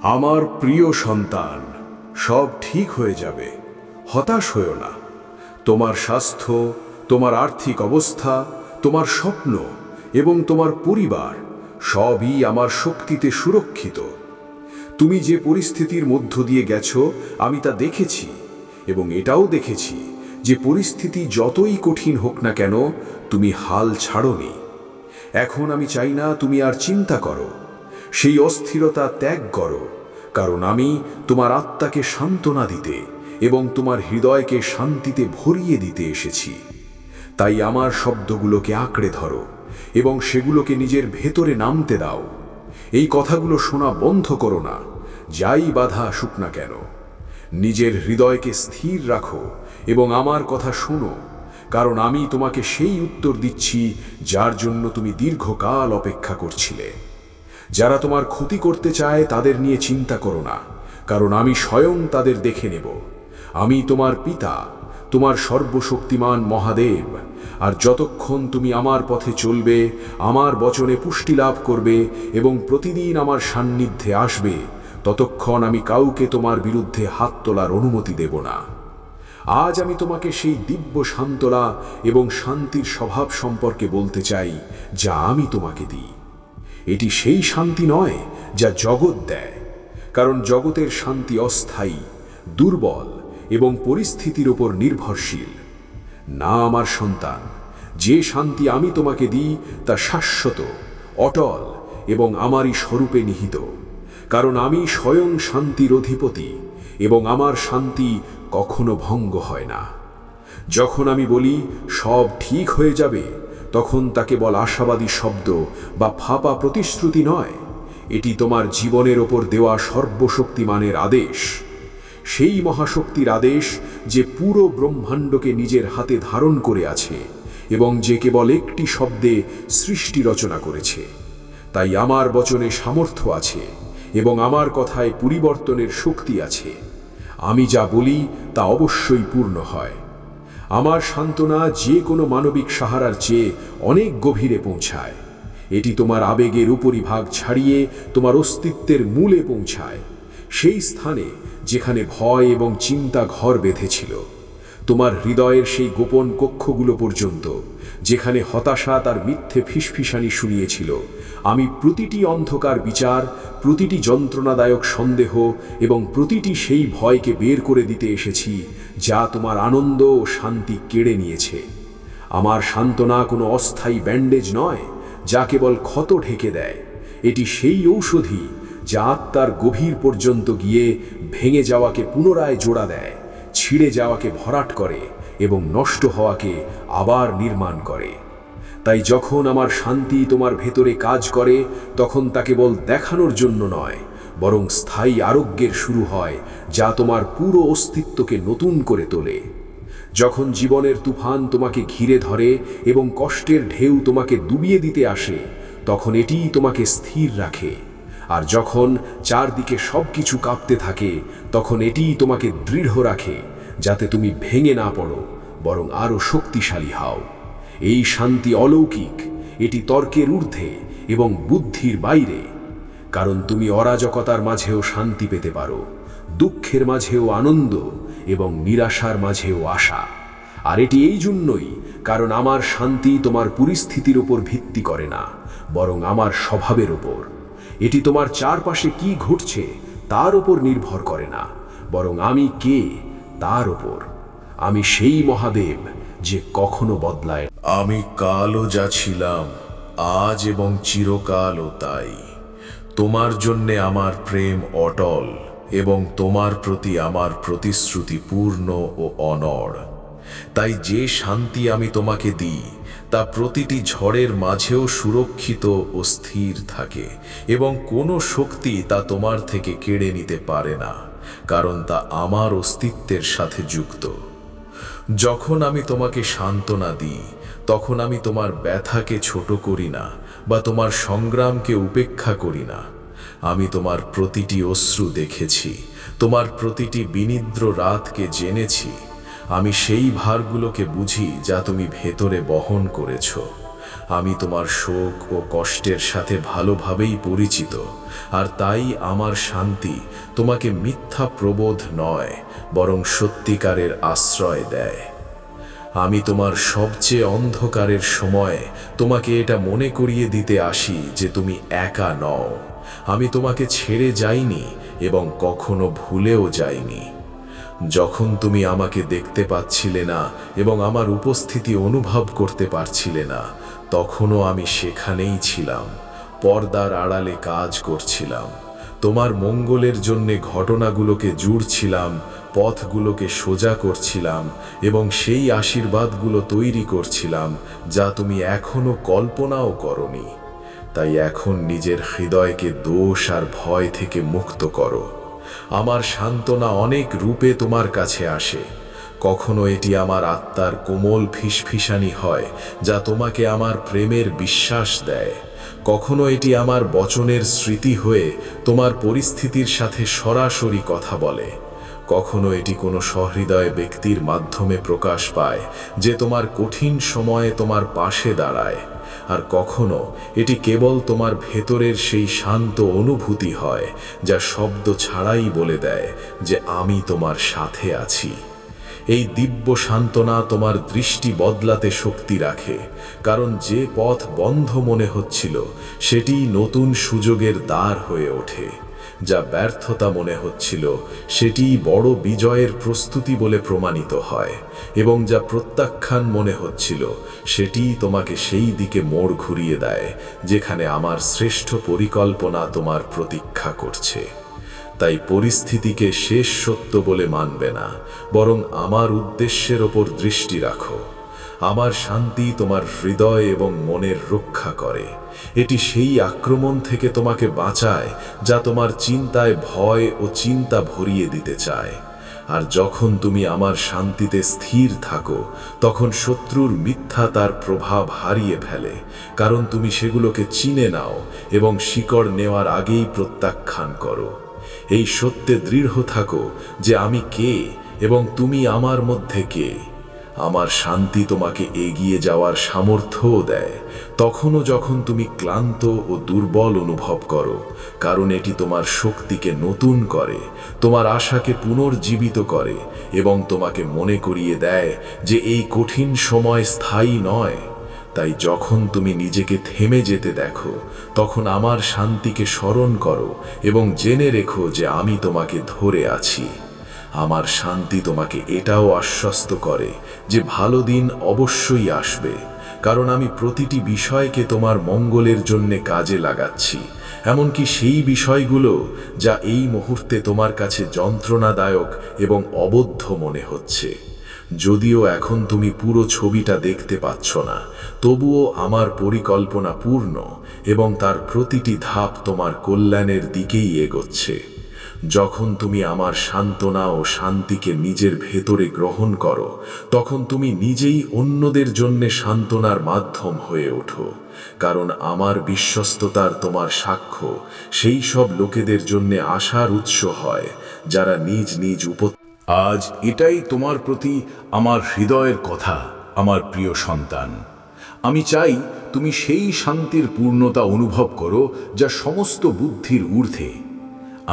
আমার প্রিয় সন্তান, সব ঠিক হয়ে যাবে, হতাশ হয়ো না। তোমার স্বাস্থ্য, তোমার আর্থিক অবস্থা, তোমার স্বপ্ন এবং তোমার পরিবার সবই আমার শক্তিতে সুরক্ষিত। তুমি যে পরিস্থিতির মধ্য দিয়ে গেছো আমি তা দেখেছি, এবং এটাও দেখেছি যে পরিস্থিতি যতই কঠিন হোক না কেন তুমি হাল ছাড়োনি। এখন আমি চাই না তুমি আর চিন্তা করো, সেই অস্থিরতা ত্যাগ করো, কারণ আমি তোমার আত্মাকে সান্ত্বনা দিতে এবং তোমার হৃদয়কে শান্তিতে ভরিয়ে দিতে এসেছি। তাই আমার শব্দগুলোকে আঁকড়ে ধরো এবং সেগুলোকে নিজের ভেতরে নামতে দাও। এই কথাগুলো শোনা বন্ধ করো না, যাই বাধা আসুক না কেন। নিজের হৃদয়কে স্থির রাখো এবং আমার কথা শোনো, কারণ আমি তোমাকে সেই উত্তর দিচ্ছি যার জন্য তুমি দীর্ঘকাল অপেক্ষা করছিলে। যারা তোমার ক্ষতি করতে চায় তাদের নিয়ে চিন্তা করো না, কারণ আমি স্বয়ং তাদের দেখে নেব। আমি তোমার পিতা, তোমার সর্বশক্তিমান মহাদেব। আর যতক্ষণ তুমি আমার পথে চলবে, আমার বচনে পুষ্টি লাভ করবে এবং প্রতিদিন আমার সান্নিধ্যে আসবে, ততক্ষণ আমি কাউকে তোমার বিরুদ্ধে হাত তোলার অনুমতি দেব না। আজ আমি তোমাকে সেই দিব্য সান্ত্বনা এবং শান্তির স্বভাব সম্পর্কে বলতে চাই যা আমি তোমাকে দিই। এটি সেই শান্তি নয় যা জগৎ দেয়, কারণ জগতের শান্তি অস্থায়ী, দুর্বল এবং পরিস্থিতির উপর নির্ভরশীল। না আমার সন্তান, যে শান্তি আমি তোমাকে দিই তা শাশ্বত, অটল এবং আমারই স্বরূপে নিহিত। কারণ আমি স্বয়ং শান্তির অধিপতি এবং আমার শান্তি কখনো ভঙ্গ হয় না। যখন আমি বলি সব ঠিক হয়ে যাবে, তখন তা কেবল আশাবাদী শব্দ বা ফাঁপা প্রতিশ্রুতি নয়, এটি তোমার জীবনের ওপর দেওয়া সর্বশক্তিমানের আদেশ। সেই মহাশক্তির আদেশ যে পুরো ব্রহ্মাণ্ডকে নিজের হাতে ধারণ করে আছে এবং যে কেবল একটি শব্দে সৃষ্টি রচনা করেছে। তাই আমার বচনে সামর্থ্য আছে এবং আমার কথায় পরিবর্তনের শক্তি আছে। আমি যা বলি তা অবশ্যই পূর্ণ হয়। আমার সান্ত্বনা যে কোনো মানবিক সাহারার চেয়ে অনেক গভীরে পৌঁছায়। এটি তোমার আবেগের উপরিভাগ ছাড়িয়ে তোমার অস্তিত্বের মূলে পৌঁছায়, সেই স্থানে যেখানে ভয় এবং চিন্তা ঘর বেঁধেছিল। তোমার হৃদয়ের সেই গোপন কক্ষগুলো পর্যন্ত, যেখানে হতাশা তার মিথ্যে ফিসফিসানি শুনিয়েছিল। আমি প্রতিটি অন্ধকার বিচার, প্রতিটি যন্ত্রণাদায়ক সন্দেহ এবং প্রতিটি সেই ভয়কে বের করে দিতে এসেছি যা তোমার আনন্দ ও শান্তি কেড়ে নিয়েছে। আমার সান্ত্বনা কোনো অস্থায়ী ব্যান্ডেজ নয় যা কেবল ক্ষত ঢেকে দেয়। এটি সেই ঔষধি যা আত্মার গভীর পর্যন্ত গিয়ে ভেঙে যাওয়াকে পুনরায় জোড়া দেয়, ছিঁড়ে যাওয়াকে ভরাট করে এবং নষ্ট হওয়াকে আবার নির্মাণ করে। তাই যখন আমার শান্তি তোমার ভেতরে কাজ করে, তখন তা কেবল দেখানোর জন্য নয়, বরং স্থায়ী আরোগ্যের শুরু হয় যা তোমার পুরো অস্তিত্বকে নতুন করে তোলে। যখন জীবনের তুফান তোমাকে ঘিরে ধরে এবং কষ্টের ঢেউ তোমাকে ডুবিয়ে দিতে আসে, তখন এটিই তোমাকে স্থির রাখে। আর যখন চারদিকে সবকিছু কাঁপতে থাকে, তখন এটিই তোমাকে দৃঢ় রাখে, যাতে তুমি ভেঙে না পড়ো, বরং আরও শক্তিশালী হও। এই শান্তি অলৌকিক, এটি তর্কের ঊর্ধ্বে এবং বুদ্ধির বাইরে। কারণ তুমি অরাজকতার মাঝেও শান্তি পেতে পারো, দুঃখের মাঝেও আনন্দ এবং নিরাশার মাঝেও আশা। আর এটি এই জন্যই কারণ আমার শান্তি তোমার পরিস্থিতির উপর ভিত্তি করে না, বরং আমার স্বভাবের উপর। এটি তোমার চারপাশে কি ঘটছে তার উপর নির্ভর করে না, বরং আমি কে তার উপর। আমি সেই মহাদেব যে কখনো বদলায়। আমি কালও যা ছিলাম, আজ এবং চিরকালও তাই। তোমার জন্যে আমার প্রেম অটল এবং তোমার প্রতি আমার প্রতিশ্রুতি পূর্ণ ও অনড়। তাই যে শান্তি আমি তোমাকে দিই তা প্রতিটি ঝড়ের মাঝেও সুরক্ষিত ও স্থির থাকে, এবং কোনো শক্তি তা তোমার থেকে কেড়ে নিতে পারে না, কারণ তা আমার অস্তিত্বের সাথে যুক্ত। যখন আমি তোমাকে সান্ত্বনা দিই, তখন আমি তোমার ব্যথাকে ছোট করি না বা তোমার সংগ্রামকে উপেক্ষা করি না। আমি তোমার প্রতিটি অশ্রু দেখেছি, তোমার প্রতিটি বিনিদ্র রাতকে জেনেছি। আমি সেই ভারগুলোকে বুঝি যা তুমি ভেতরে বহন করেছ। আমি তোমার শোক ও কষ্টের সাথে ভালোভাবেই পরিচিত, আর তাই আমার শান্তি তোমাকে মিথ্যা প্রবোধ নয়, বরং সত্যিকারের আশ্রয় দেয়। আমি তোমার সবচেয়ে অন্ধকারের সময়ে তোমাকে এটা মনে করিয়ে দিতে আসি যে তুমি একা নও। আমি তোমাকে ছেড়ে যাইনি এবং কখনো ভুলেও যাইনি। যখন তুমি আমাকে দেখতে পাচ্ছিলে না এবং আমার উপস্থিতি অনুভব করতে পারছিলে না, তখনও আমি সেখানেই ছিলাম, পর্দার আড়ালে কাজ করছিলাম। তোমার মঙ্গলের জন্যে ঘটনাগুলোকে জুড়ছিলাম, পথগুলোকে সোজা করছিলাম এবং সেই আশীর্বাদগুলো তৈরি করছিলাম যা তুমি এখনো কল্পনাও করনি। তাই এখন নিজের হৃদয়কে দোষ আর ভয় থেকে মুক্ত করো। আমার সান্ত্বনা অনেক রূপে তোমার কাছে আসে। কখনো এটি আমার আত্মার কোমল ফিসফিসানি হয় যা তোমাকে আমার প্রেমের বিশ্বাস দেয়। কখনো এটি আমার বচনের স্মৃতি হয়ে তোমার পরিস্থিতির সাথে সরাসরি কথা বলে। কখনো এটি কোনো সহৃদয় ব্যক্তির মাধ্যমে প্রকাশ পায় যে তোমার কঠিন সময়ে তোমার পাশে দাঁড়ায়। আর কখনো এটি কেবল তোমার ভেতরের সেই শান্ত অনুভূতি হয় যা শব্দ ছাড়াই বলে দেয় যে আমি তোমার সাথে আছি। এই দিব্য সান্ত্বনা তোমার দৃষ্টি বদলাতে শক্তি রাখে, কারণ যে পথ বন্ধ মনে হচ্ছিল সেটি নতুন সুযোগের দ্বার হয়ে ওঠে। যা ব্যর্থতা মনে হচ্ছিল সেটি বড় বিজয়ের প্রস্তুতি বলে প্রমাণিত হয়, এবং যা প্রত্যাখ্যান মনে হচ্ছিল সেটি তোমাকে সেই দিকে মোড় ঘুরিয়ে দেয় যেখানে আমার শ্রেষ্ঠ পরিকল্পনা তোমার প্রতীক্ষা করছে। তাই পরিস্থিতিকে শেষ সত্য বলে মানবে না, বরং আমার উদ্দেশ্যের ওপর দৃষ্টি রাখো। আমার শান্তি তোমার হৃদয় এবং মনের রক্ষা করে। এটি সেই আক্রমণ থেকে তোমাকে বাঁচায় যা তোমার চিন্তায় ভয় ও চিন্তা ভরিয়ে দিতে চায়। আর যখন তুমি আমার শান্তিতে স্থির থাকো, তখন শত্রুর মিথ্যা তার প্রভাব হারিয়ে ফেলে, কারণ তুমি সেগুলোকে চিনে নাও এবং শিকড় নেওয়ার আগেই প্রত্যাখ্যান করো। এই সত্যে দৃঢ় থাকো যে আমি কে এবং তুমি আমার মধ্যে কে। আমার শান্তি তোমাকে এগিয়ে যাওয়ার সামর্থ্যও দেয়, তখনও যখন তুমি ক্লান্ত ও দুর্বল অনুভব করো, কারণ এটি তোমার শক্তিকে নতুন করে, তোমার আশাকে পুনর্জীবিত করে এবং তোমাকে মনে করিয়ে দেয় যে এই কঠিন সময় স্থায়ী নয়। তাই যখন তুমি নিজেকে থেমে যেতে দেখো, তখন আমার শান্তিকে স্মরণ করো এবং জেনে রেখো যে আমি তোমাকে ধরে আছি। আমার শান্তি তোমাকে এটাও আশ্বস্ত করে যে ভালো দিন অবশ্যই আসবে, কারণ আমি প্রতিটি বিষয়কে তোমার মঙ্গলের জন্য কাজে লাগাচ্ছি, এমনকি সেই বিষয়গুলো যা এই মুহূর্তে তোমার কাছে যন্ত্রণাদায়ক এবং অবদ্ধ মনে হচ্ছে। যদিও এখন তুমি পুরো ছবিটা দেখতে পাচ্ছ না, তবুও আমার পরিকল্পনা পূর্ণ এবং তার প্রতিটি ধাপ তোমার কল্যাণের দিকেই এগোচ্ছে। যখন তুমি আমার সান্ত্বনা ও শান্তিকে নিজের ভেতরে গ্রহণ করো, তখন তুমি নিজেই অন্যদের জন্য সান্ত্বনার মাধ্যম হয়ে ওঠো, কারণ আমার বিশ্বস্ততার তোমার সাক্ষ্য সেই সব লোকেদের জন্য আশার উৎস হয় যারা নিজ নিজ আজ এটাই তোমার প্রতি আমার হৃদয়ের কথা, আমার প্রিয় সন্তান। আমি চাই তুমি সেই শান্তির পূর্ণতা অনুভব করো যা সমস্ত বুদ্ধির ঊর্ধ্বে।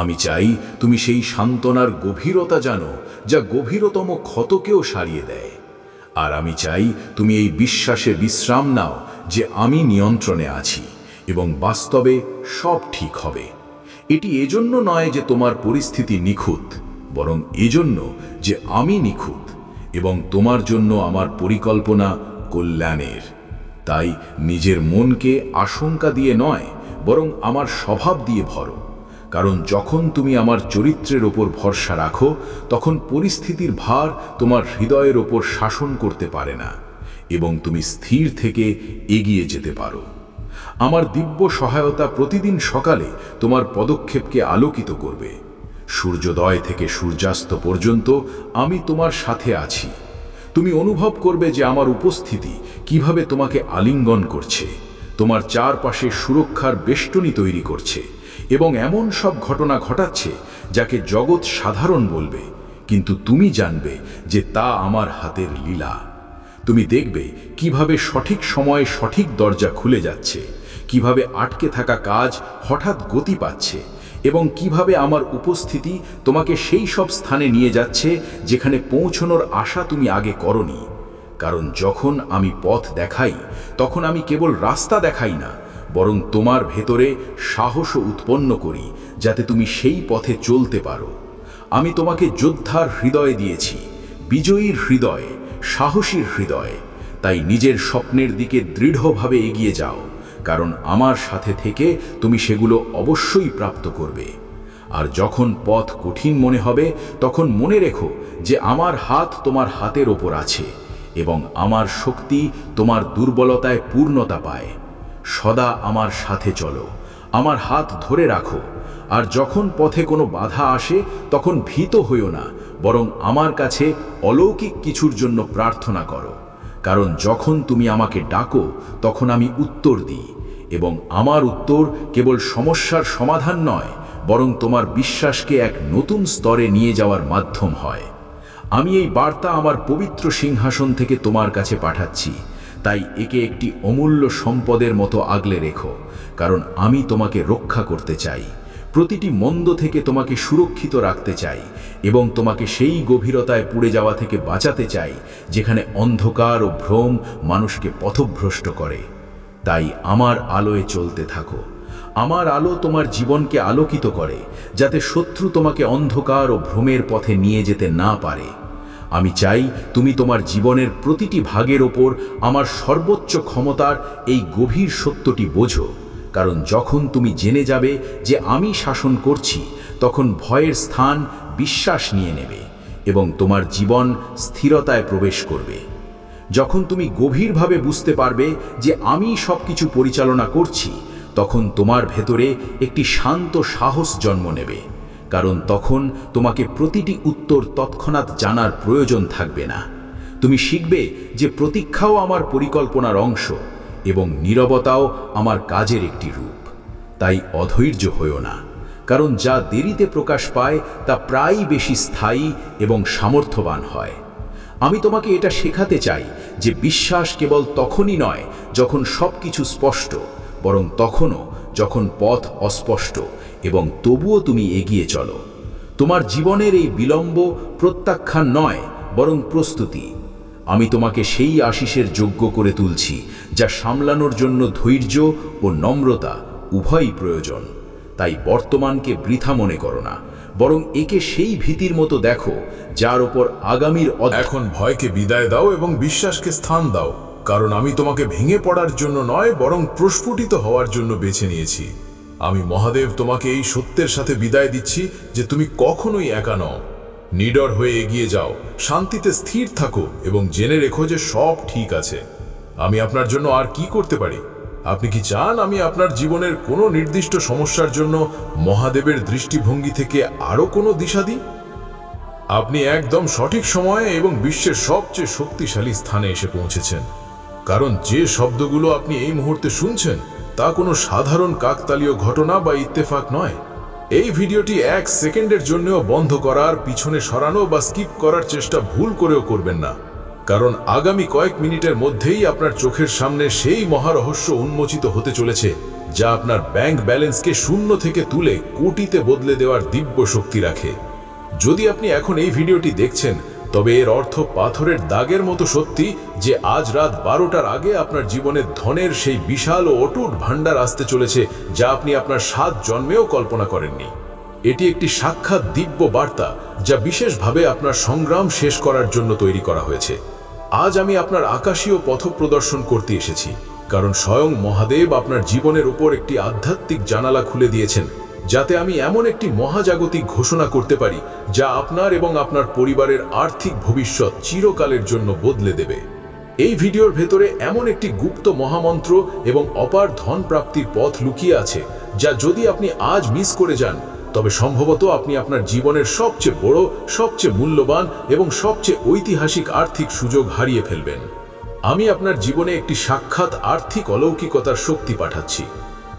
আমি চাই তুমি সেই সান্ত্বনার গভীরতা জানো যা গভীরতম ক্ষতকেও সারিয়ে দেয়। আর আমি চাই তুমি এই বিশ্বাসে বিশ্রাম নাও যে আমি নিয়ন্ত্রণে আছি এবং বাস্তবে সব ঠিক হবে। এটি এজন্য নয় যে তোমার পরিস্থিতি নিখুঁত, বরং এজন্য যে আমি নিখুঁত এবং তোমার জন্য আমার পরিকল্পনা কল্যাণের। তাই নিজের মনকে আশঙ্কা দিয়ে নয়, বরং আমার স্বভাব দিয়ে ভরো, কারণ যখন তুমি আমার চরিত্রের ওপর ভরসা রাখো, তখন পরিস্থিতির ভার তোমার হৃদয়ের ওপর শাসন করতে পারে না এবং তুমি স্থির থেকে এগিয়ে যেতে পারো। আমার দিব্য সহায়তা প্রতিদিন সকালে তোমার পদক্ষেপকে আলোকিত করবে। সূর্যোদয় থেকে সূর্যাস্ত পর্যন্ত আমি তোমার সাথে আছি। তুমি অনুভব করবে যে আমার উপস্থিতি কিভাবে তোমাকে আলিঙ্গন করছে, তোমার চারপাশে সুরক্ষার বেষ্টনী তৈরি করছে এবং এমন সব ঘটনা ঘটাচ্ছে যাকে জগৎ সাধারণ বলবে, কিন্তু তুমি জানবে যে তা আমার হাতের লীলা। তুমি দেখবে কিভাবে সঠিক সময়ে সঠিক দরজা খুলে যাচ্ছে, কিভাবে আটকে থাকা কাজ হঠাৎ গতি পাচ্ছে, এবং কিভাবে আমার উপস্থিতি তোমাকে সেই সব স্থানে নিয়ে যাচ্ছে যেখানে পৌঁছানোর আশা তুমি আগে করনি। কারণ যখন আমি পথ দেখাই, তখন আমি কেবল রাস্তা দেখাই না, বরং তোমার ভেতরে সাহসও উৎপন্ন করি, যাতে তুমি সেই পথে চলতে পারো। আমি তোমাকে যোদ্ধার হৃদয় দিয়েছি, বিজয়ীর হৃদয়, সাহসীর হৃদয়। তাই নিজের স্বপ্নের দিকে দৃঢ়ভাবে এগিয়ে যাও, কারণ আমার সাথে থেকে তুমি সেগুলো অবশ্যই প্রাপ্ত করবে। আর যখন পথ কঠিন মনে হবে, তখন মনে রেখো যে আমার হাত তোমার হাতের ওপর আছে এবং আমার শক্তি তোমার দুর্বলতায় পূর্ণতা পায়। সদা আমার সাথে চলো, আমার হাত ধরে রাখো। আর যখন পথে কোনো বাধা আসে, তখন ভীত হইও না, বরং আমার কাছে অলৌকিক কিছুর জন্য প্রার্থনা করো। কারণ যখন তুমি আমাকে ডাকো, তখন আমি উত্তর দিই, এবং আমার উত্তর কেবল সমস্যার সমাধান নয়, বরং তোমার বিশ্বাসকে এক নতুন স্তরে নিয়ে যাওয়ার মাধ্যম হয়। আমি এই বার্তা আমার পবিত্র সিংহাসন থেকে তোমার কাছে পাঠাচ্ছি, তাই একে একটি অমূল্য সম্পদের মতো আগলে রেখো, কারণ আমি তোমাকে রক্ষা করতে চাই, প্রতিটি মন্দ থেকে তোমাকে সুরক্ষিত রাখতে চাই, এবং তোমাকে সেই গভীরতায় পুড়ে যাওয়া থেকে বাঁচাতে চাই যেখানে অন্ধকার ও ভ্রম মানুষকে পথভ্রষ্ট করে। তাই আমার আলোয় চলতে থাকো। আমার আলো তোমার জীবনকে আলোকিত করে, যাতে শত্রু তোমাকে অন্ধকার ও ভ্রমের পথে নিয়ে যেতে না পারে। আমি চাই তুমি তোমার জীবনের প্রতিটি ভাগের ওপর আমার সর্বোচ্চ ক্ষমতার এই গভীর সত্যটি বোঝো, কারণ যখন তুমি জেনে যাবে যে আমি শাসন করছি, তখন ভয়ের স্থান বিশ্বাস নিয়ে নেবে এবং তোমার জীবন স্থিরতায় প্রবেশ করবে। যখন তুমি গভীরভাবে বুঝতে পারবে যে আমি সবকিছু পরিচালনা করছি, তখন তোমার ভেতরে একটি শান্ত সাহস জন্ম নেবে, কারণ তখন তোমাকে প্রতিটি উত্তর তৎক্ষণাৎ জানার প্রয়োজন থাকবে না। তুমি শিখবে যে প্রতীক্ষাও আমার পরিকল্পনার অংশ এবং নীরবতাও আমার কাজের একটি রূপ। তাই অধৈর্য হইও না, কারণ যা দেরিতে প্রকাশ পায় তা প্রায়ই বেশি স্থায়ী এবং সামর্থ্যবান হয়। আমি তোমাকে এটা শেখাতে চাই যে বিশ্বাস কেবল তখনই নয় যখন সবকিছু স্পষ্ট, বরং তখনও যখন পথ অস্পষ্ট, এবং তবুও তুমি এগিয়ে চলো। তোমার জীবনের এই বিলম্ব প্রত্যাখ্যান নয়, বরং প্রস্তুতি। আমি তোমাকে সেই আশিসের যোগ্য করে তুলছি যা সামলানোর জন্য ধৈর্য ও নম্রতা উভয়ই প্রয়োজন। তাই বর্তমানকে বৃথা মনে করো না, বরং একে সেই ভীতির মতো দেখো যার ওপর আগামীর এখন ভয়কে বিদায় দাও এবং বিশ্বাসকে স্থান দাও, কারণ আমি তোমাকে ভেঙে পড়ার জন্য নয়, বরং প্রস্ফুটিত হওয়ার জন্য বেছে নিয়েছি। আমি মহাদেব তোমাকে এই সত্যের সাথে বিদায় দিচ্ছি যে তুমি কখনোই একা নও। নিডর হয়ে এগিয়ে যাও, শান্তিতে স্থির থাকো এবং জেনে রেখো যে সব ঠিক আছে। আমি আপনার জন্য আর কি করতে পারি? আপনি কি চান আমি আপনার জীবনের কোনো নির্দিষ্ট সমস্যার জন্য মহাদেবের দৃষ্টিভঙ্গি থেকে আরও কোনো দিশা দিই? আপনি একদম সঠিক সময়ে এবং বিশ্বের সবচেয়ে শক্তিশালী স্থানে এসে পৌঁছেছেন, কারণ যে শব্দগুলো আপনি এই মুহূর্তে শুনছেন তা কোনো সাধারণ কাকতালীয় ঘটনা বা ইত্তেফাক নয়। এই ভিডিওটি 1 সেকেন্ডের জন্যও বন্ধ করার, পিছনে সরানো বা স্কিপ করার চেষ্টা ভুল করেও করবেন না, কারণ আগামী কয়েক মিনিটের মধ্যেই আপনার চোখের সামনে সেই মহারহস্য উন্মোচিত হতে চলেছে যা আপনার ব্যাংক ব্যালেন্সকে শূন্য থেকে তুলে কোটিতে বদলে দেওয়ার দিব্য শক্তি রাখে। যদি আপনি এখন এই ভিডিওটি দেখছেন, তবে এর অর্থ পাথরের দাগের মতো সত্যি যে আজ রাত 12টার আগে আপনার জীবনে ধনের সেই বিশাল ও অটুট ভাণ্ডার আসতে চলেছে যা আপনি আপনার 7 জন্মেও কল্পনা করেননি। এটি একটি সাক্ষাৎ দিব্য বার্তা যা বিশেষভাবে আপনার সংগ্রাম শেষ করার জন্য তৈরি করা হয়েছে। আজ আমি আপনার আকাশীয় পথ প্রদর্শন করতে এসেছি, কারণ স্বয়ং মহাদেব আপনার জীবনের উপর একটি আধ্যাত্মিক জানালা খুলে দিয়েছেন, যাতে আমি এমন একটি মহাজাগতিক ঘোষণা করতে পারি যা আপনার এবং আপনার পরিবারের আর্থিক ভবিষ্যৎ চিরকালের জন্য বদলে দেবে। এই ভিডিওর ভেতরে এমন একটি গুপ্ত মহামন্ত্র এবং অপার ধন প্রাপ্তির পথ লুকিয়ে আছে যা যদি আপনি আজ মিস করে যান, তবে সম্ভবত আপনি আপনার জীবনের সবচেয়ে বড়, সবচেয়ে মূল্যবান এবং সবচেয়ে ঐতিহাসিক আর্থিক সুযোগ হারিয়ে ফেলবেন। আমি আপনার জীবনে একটি সাক্ষাৎ আর্থিক অলৌকিকতার শক্তি পাঠাচ্ছি,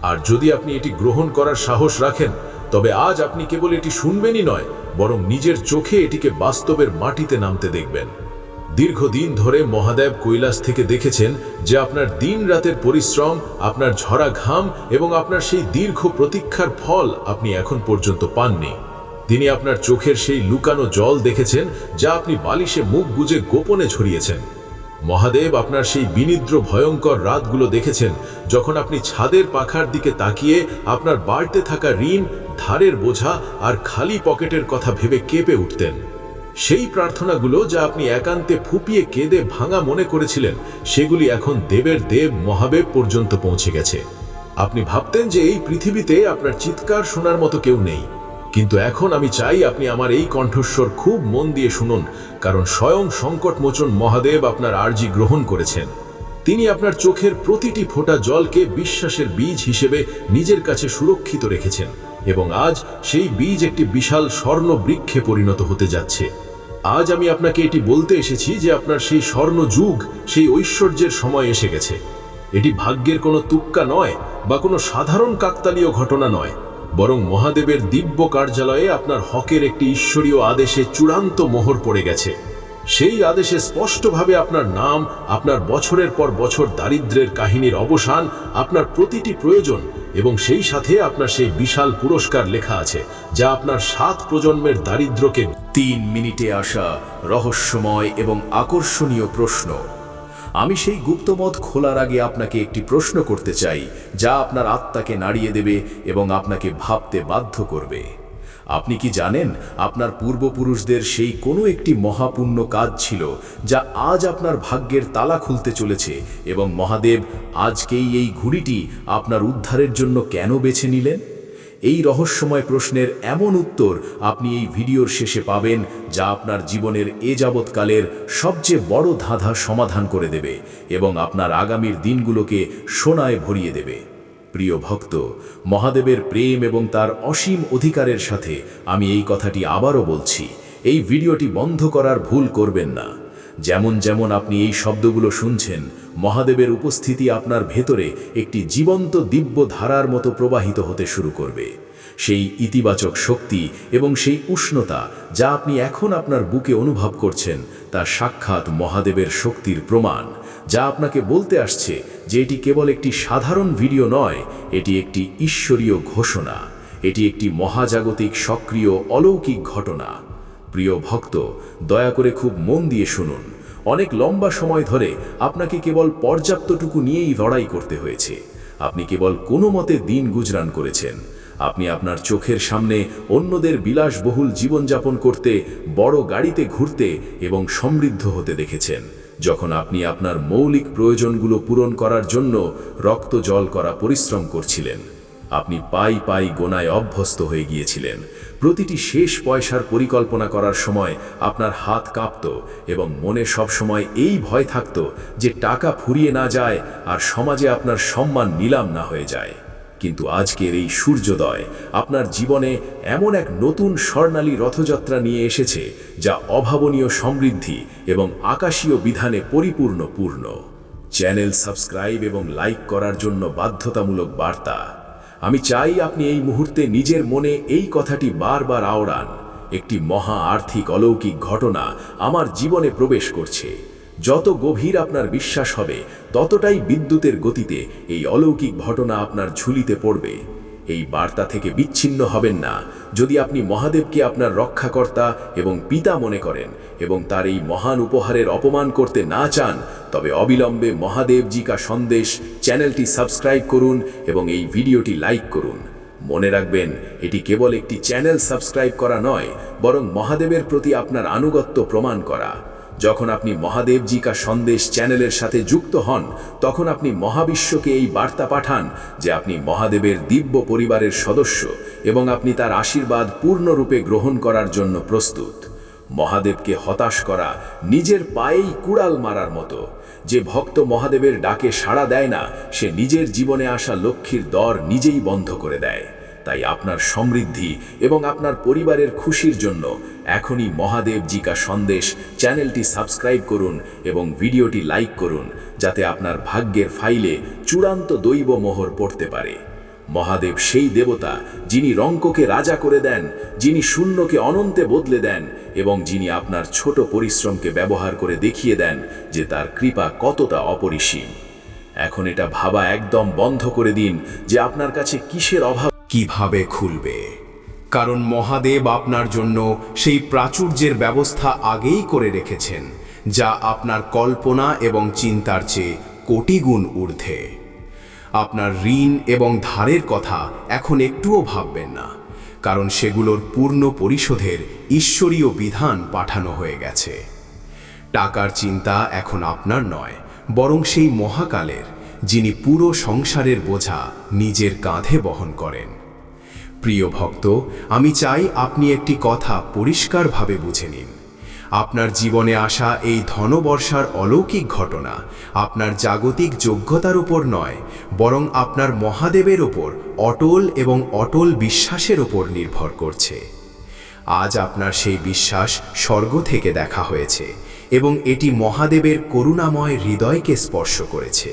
আর যদি আপনি এটি গ্রহণ করার সাহস রাখেন, তবে আজ আপনি কেবল এটি শুনবেনই নয়, বরং নিজের চোখে এটিকে বাস্তবের মাটিতে নামতে দেখবেন। দীর্ঘদিন ধরে মহাদেব কৈলাস থেকে দেখেছেন যে আপনার দিন রাতের পরিশ্রম, আপনার ঝরা ঘাম এবং আপনার সেই দীর্ঘ প্রতীক্ষার ফল আপনি এখন পর্যন্ত পাননি। তিনি আপনার চোখের সেই লুকানো জল দেখেছেন যা আপনি বালিশে মুখ গুজে গোপনে ঝরিয়েছেন। মহাদেব আপনার সেই বিনিদ্র ভয়ঙ্কর রাতগুলো দেখেছেন যখন আপনি ছাদের পাখার দিকে তাকিয়ে আপনার বাড়তে থাকা ঋণ, ধারের বোঝা আর খালি পকেটের কথা ভেবে কেঁপে উঠতেন। সেই প্রার্থনাগুলো যা আপনি একান্তে ফুপিয়ে কেঁদে ভাঙা মনে করেছিলেন, সেগুলি এখন দেবের দেব মহাদেব পর্যন্ত পৌঁছে গেছে। আপনি ভাবতেন যে এই পৃথিবীতে আপনার চিৎকার শোনার মতো কেউ নেই, কিন্তু এখন আমি চাই আপনি আমার এই কণ্ঠস্বর খুব মন দিয়ে শুনুন, কারণ স্বয়ং সংকটমোচন মহাদেব আপনার আর্জি গ্রহণ করেছেন। তিনি আপনার চোখের প্রতিটি ফোঁটা জলকে বিশ্বাসের বীজ হিসেবে নিজের কাছে সুরক্ষিত রেখেছেন, এবং আজ সেই বীজ একটি বিশাল স্বর্ণ বৃক্ষে পরিণত হতে যাচ্ছে। আজ আমি আপনাকে এটি বলতে এসেছি যে আপনার সেই স্বর্ণ যুগ, সেই ঐশ্বর্যের সময় এসে গেছে। এটি ভাগ্যের কোনো তুক্কা নয় বা কোনো সাধারণ কাকতালীয় ঘটনা নয়, বরং মহাদেবের দিব্য কার্যালয়ে আপনার হকের একটি ঈশ্বরীয় আদেশে চূড়ান্ত মোহর পড়ে গেছে। সেই আদেশে স্পষ্টভাবে আপনার নাম, আপনার বছরের পর বছর দারিদ্র্যের কাহিনীর অবসান, আপনার প্রতিটি প্রয়োজন এবং সেই সাথে আপনার সেই বিশাল পুরস্কার লেখা আছে যা আপনার 7 প্রজন্মের দারিদ্র্যকে 3 মিনিটে আসা রহস্যময় এবং আকর্ষণীয় প্রশ্ন। আমি সেই গুপ্তমত খোলার আগে আপনাকে একটি প্রশ্ন করতে চাই যা আপনার আত্মাকে নাড়িয়ে দেবে এবং আপনাকে ভাবতে বাধ্য করবে। আপনি কি জানেন আপনার পূর্বপুরুষদের সেই কোনো একটি মহাপুণ্য কাজ ছিল যা আজ আপনার ভাগ্যের তালা খুলতে চলেছে, এবং মহাদেব আজকেই এই ঘুড়িটি আপনার উদ্ধারের জন্য কেন বেছে নিলেন? এই রহস্যময় প্রশ্নের এমন উত্তর আপনি এই ভিডিওর শেষে পাবেন যা আপনার জীবনের এ যাবৎকালের সবচেয়ে বড় ধাঁধা সমাধান করে দেবে এবং আপনার আগামীর দিনগুলোকে সোনায় ভরিয়ে দেবে। প্রিয় ভক্ত, মহাদেবের প্রেম এবং তার অসীম অধিকারের সাথে আমি এই কথাটি আবারও বলছি, এই ভিডিওটি বন্ধ করার ভুল করবেন না। যেমন যেমন আপনি এই শব্দগুলো শুনছেন, মহাদেবের উপস্থিতি আপনার ভেতরে একটি জীবন্ত দিব্য ধারার মতো প্রবাহিত হতে শুরু করবে। সেই ইতিবাচক শক্তি এবং সেই উষ্ণতা যা আপনি এখন আপনার বুকে অনুভব করছেন, তা সাক্ষাৎ মহাদেবের শক্তির প্রমাণ, যা আপনাকে বলতে আসছে যে এটি কেবল একটি সাধারণ ভিডিও নয়, এটি একটি ঈশ্বরীয় ঘোষণা, এটি একটি মহাজাগতিক সক্রিয় অলৌকিক ঘটনা। প্রিয় ভক্ত, দয়া করে খুব মন দিয়ে শুনুন। অনেক লম্বা সময় ধরে আপনাকে কেবল পর্যাপ্তটুকু নিয়েই লড়াই করতে হয়েছে। আপনি কেবল কোনো মতে দিন গুজরান করেছেন। আপনি আপনার চোখের সামনে অন্যদের বিলাসবহুল জীবনযাপন করতে, বড় গাড়িতে ঘুরতে এবং সমৃদ্ধ হতে দেখেছেন, যখন আপনি আপনার মৌলিক প্রয়োজনগুলো পূরণ করার জন্য রক্ত জল করা পরিশ্রম করছিলেন। আপনি পাই পাই গোনায় অভ্যস্ত হয়ে গিয়েছিলেন। প্রতিটি শেষ পয়সার পরিকল্পনা করার সময় আপনার হাত কাঁপত এবং মনে সবসময় এই ভয় থাকত যে টাকা ফুরিয়ে না যায় আর সমাজে আপনার সম্মান নিলাম না হয়ে যায়। কিন্তু আজকের এই সূর্যোদয় আপনার জীবনে এমন এক নতুন স্বর্ণালী রথযাত্রা নিয়ে এসেছে যা অভাবনীয় সমৃদ্ধি এবং আকাশীয় বিধানে পরিপূর্ণ। চ্যানেল সাবস্ক্রাইব এবং লাইক করার জন্য বাধ্যতামূলক বার্তা। আমি চাই আপনি এই মুহূর্তে নিজের মনে এই কথাটি বারবার আওড়ান, একটি মহা আর্থিক অলৌকিক ঘটনা আমার জীবনে প্রবেশ করছে। যত গভীর আপনার বিশ্বাস হবে, ততটাই বিদ্যুতের গতিতে এই অলৌকিক ঘটনা আপনার ঝুলিতে পড়বে। এই বার্তা থেকে বিচ্ছিন্ন হবেন না। যদি আপনি মহাদেবকে আপনার রক্ষাকর্তা এবং পিতা মনে করেন এবং তার এই মহান উপহারের অপমান করতে না চান, তবে অবিলম্বে মহাদেবজি কা সন্দেশ চ্যানেলটি সাবস্ক্রাইব করুন এবং এই ভিডিওটি লাইক করুন। মনে রাখবেন, এটি কেবল একটি চ্যানেল সাবস্ক্রাইব করা নয়, বরং মহাদেবের প্রতি আপনার আনুগত্য প্রমাণ করা। যখন আপনি মহাদেবজি কা সন্দেশ চ্যানেলের সাথে যুক্ত হন, তখন আপনি মহাবিশ্বকে এই বার্তা পাঠান যে আপনি মহাদেবের দিব্য পরিবারের সদস্য এবং আপনি তার আশীর্বাদ পূর্ণরূপে গ্রহণ করার জন্য প্রস্তুত। মহাদেবকে হতাশ করা নিজের পায়েই কুড়াল মারার মতো। যে ভক্ত মহাদেবের ডাকে সাড়া দেয় না, সে নিজের জীবনে আসা লক্ষ্মীর দর নিজেই বন্ধ করে দেয়। তাই আপনার সমৃদ্ধি এবং আপনার পরিবারের খুশির জন্য এখনই মহাদেবজি কা সন্দেশ চ্যানেলটি সাবস্ক্রাইব করুন এবং ভিডিওটি লাইক করুন, যাতে আপনার ভাগ্যের ফাইলে চূড়ান্ত দৈব মোহর পড়তে পারে। মহাদেব সেই দেবতা যিনি রঙ্ককে রাজা করে দেন, যিনি শূন্যকে অনন্তে বদলে দেন এবং যিনি আপনার ছোট পরিশ্রমকে ব্যবহার করে দেখিয়ে দেন যে তার কৃপা কতটা অপরিসীম। এখন এটা ভাবা একদম বন্ধ করে দিন যে আপনার কাছে কিসের অভাব। কিভাবে খুলবে? কারণ মহাদেব আপনার জন্য সেই প্রাচুর্যের ব্যবস্থা আগেই করে রেখেছেন, যা আপনার কল্পনা এবং চিন্তার চেয়ে কোটি গুণ ঊর্ধ্বে। আপনার ঋণ এবং ধারের কথা এখন একটুও ভাববেন না, কারণ সেগুলোর পূর্ণ পরিশোধের ঈশ্বরীয় বিধান পাঠানো হয়ে গেছে। টাকার চিন্তা এখন আপনার নয়, বরং সেই মহাকালের, যিনি পুরো সংসারের বোঝা নিজের কাঁধে বহন করেন। প্রিয় ভক্ত, আমি চাই আপনি একটি কথা পরিষ্কারভাবে বুঝে নিন। আপনার জীবনে আসা এই ধনবর্ষার অলৌকিক ঘটনা আপনার জাগতিক যোগ্যতার উপর নয়, বরং আপনার মহাদেবের ওপর অটল এবং অটল বিশ্বাসের ওপর নির্ভর করছে। আজ আপনার সেই বিশ্বাস স্বর্গ থেকে দেখা হয়েছে এবং এটি মহাদেবের করুণাময় হৃদয়কে স্পর্শ করেছে।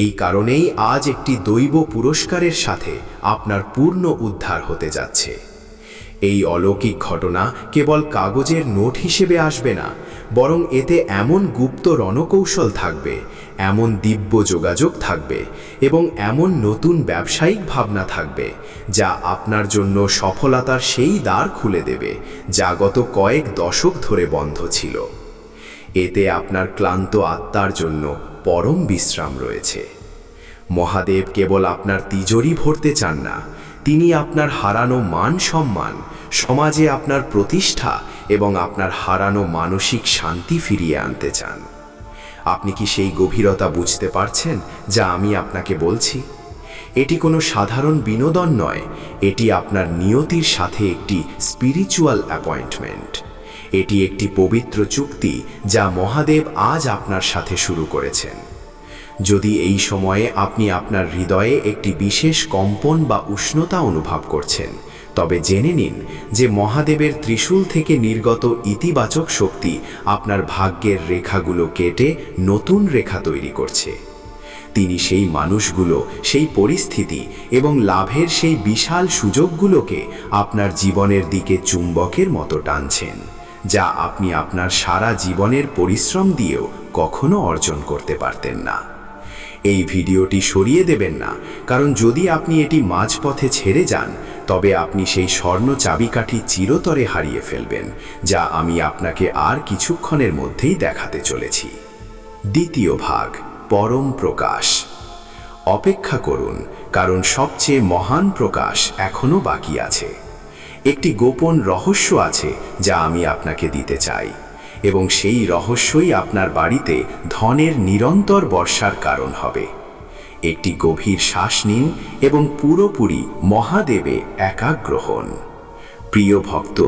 এই কারণেই আজ একটি দৈব পুরস্কারের সাথে আপনার পূর্ণ উদ্ধার হতে যাচ্ছে। এই অলৌকিক ঘটনা কেবল কাগজের নোট হিসেবে আসবে না, বরং এতে এমন গুপ্ত রণকৌশল থাকবে, এমন দিব্য যোগাযোগ থাকবে এবং এমন নতুন ব্যবসায়িক ভাবনা থাকবে যা আপনার জন্য সফলতার সেই দ্বার খুলে দেবে যা গত কয়েক দশক ধরে বন্ধ ছিল। এতে আপনার ক্লান্ত আত্মার জন্য পরম বিশ্রাম রয়েছে। মহাদেব কেবল আপনার তিজোরি ভরতে চান না, তিনি আপনার হারানো মান সম্মান, সমাজে আপনার প্রতিষ্ঠা এবং আপনার হারানো মানসিক শান্তি ফিরিয়ে আনতে চান। আপনি কি সেই গভীরতা বুঝতে পারছেন যা আমি আপনাকে বলছি? এটি কোনো সাধারণ বিনোদন নয়, এটি আপনার নিয়তির সাথে একটি স্পিরিচুয়াল অ্যাপয়েন্টমেন্ট। এটি একটি পবিত্র চুক্তি যা মহাদেব আজ আপনার সাথে শুরু করেছেন। যদি এই সময়ে আপনি আপনার হৃদয়ে একটি বিশেষ কম্পন বা উষ্ণতা অনুভব করছেন, তবে জেনে নিন যে মহাদেবের ত্রিশূল থেকে নির্গত ইতিবাচক শক্তি আপনার ভাগ্যের রেখাগুলো কেটে নতুন রেখা তৈরি করছে। তিনি সেই মানুষগুলো, সেই পরিস্থিতি এবং লাভের সেই বিশাল সুযোগগুলোকে আপনার জীবনের দিকে চুম্বকের মতো টানছেন, যা আপনি আপনার সারা জীবনের পরিশ্রম দিয়েও কখনো অর্জন করতে পারতেন না। এই ভিডিওটি সরিয়ে দেবেন না, কারণ যদি আপনি এটি মাঝপথে ছেড়ে যান, তবে আপনি সেই স্বর্ণ চাবিকাঠি চিরতরে হারিয়ে ফেলবেন, যা আমি আপনাকে আর কিছুক্ষণের মধ্যেই দেখাতে চলেছি। দ্বিতীয় ভাগ, পরম প্রকাশ। অপেক্ষা করুন, কারণ সবচেয়ে মহান প্রকাশ এখনো বাকি আছে। একটি গোপন রহস্য আছে যা আমি আপনাকে দিতে চাই, এবং সেই রহস্যই আপনার বাড়িতে ধনের নিরন্তর বর্ষার কারণ হবে। একটি গভীর শ্বাস নিন এবং পুরোপুরি মহাদেবে একাগ্র হন। প্রিয় ভক্ত,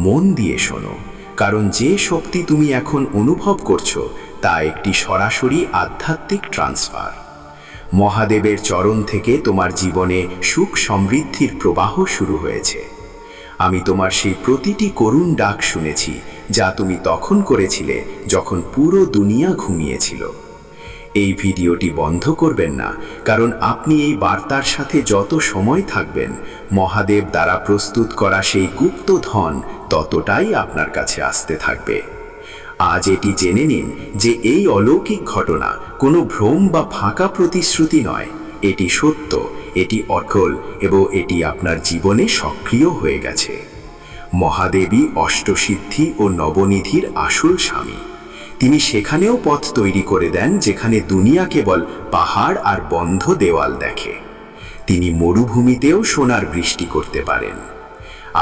মন দিয়ে শোনো, কারণ যে শক্তি তুমি এখন অনুভব করছো তা একটি সরাসরি আধ্যাত্মিক ট্রান্সফার। মহাদেবের চরণ থেকে তোমার জীবনে সুখ সমৃদ্ধির প্রবাহ শুরু হয়েছে। আমি তোমার সেই প্রতিটি করুণ ডাক শুনেছি যা তুমি তখন করেছিলে যখন পুরো দুনিয়া ঘুমিয়েছিল। এই ভিডিওটি বন্ধ করবেন না, কারণ আপনি এই বার্তার সাথে যত সময় থাকবেন, মহাদেব দ্বারা প্রস্তুত করা সেই গুপ্ত ধন ততটাই আপনার কাছে আসতে থাকবে। আজ এটি জেনে নিন যে এই অলৌকিক ঘটনা কোনো ভ্রম বা ফাঁকা প্রতিশ্রুতি নয়, এটি সত্য, এটি অটল এবং এটি আপনার জীবনে সক্রিয় হয়ে গেছে। মহাদেবী অষ্টসিদ্ধি ও নবনিধির আসল স্বামী। তিনি সেখানেও পথ তৈরি করে দেন যেখানে দুনিয়া কেবল পাহাড় আর বন্ধ দেওয়াল দেখে। তিনি মরুভূমিতেও সোনার বৃষ্টি করতে পারেন।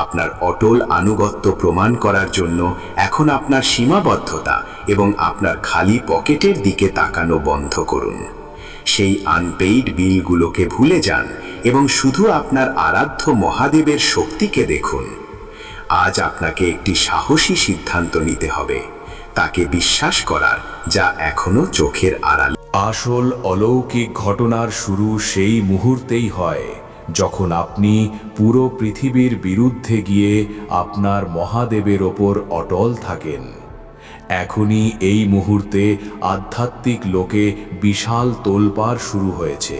আপনার অটল আনুগত্য প্রমাণ করার জন্য এখন আপনার সীমাবদ্ধতা এবং আপনার খালি পকেটের দিকে তাকানো বন্ধ করুন। সেই আনপেইড বিলগুলোকে ভুলে যান এবং শুধু আপনার আরাধ্য মহাদেবের শক্তিকে দেখুন। আজ আপনাকে একটি সাহসী সিদ্ধান্ত নিতে হবে, তাকে বিশ্বাস করার যা এখনো চোখের আড়ালে। আসল অলৌকিক ঘটনার শুরু সেই মুহূর্তেই হয় যখন আপনি পুরো পৃথিবীর বিরুদ্ধে গিয়ে আপনার মহাদেবের ওপর অটল থাকেন। এখনই এই মুহূর্তে আধ্যাত্মিক লোকে বিশাল তোলপাড় শুরু হয়েছে।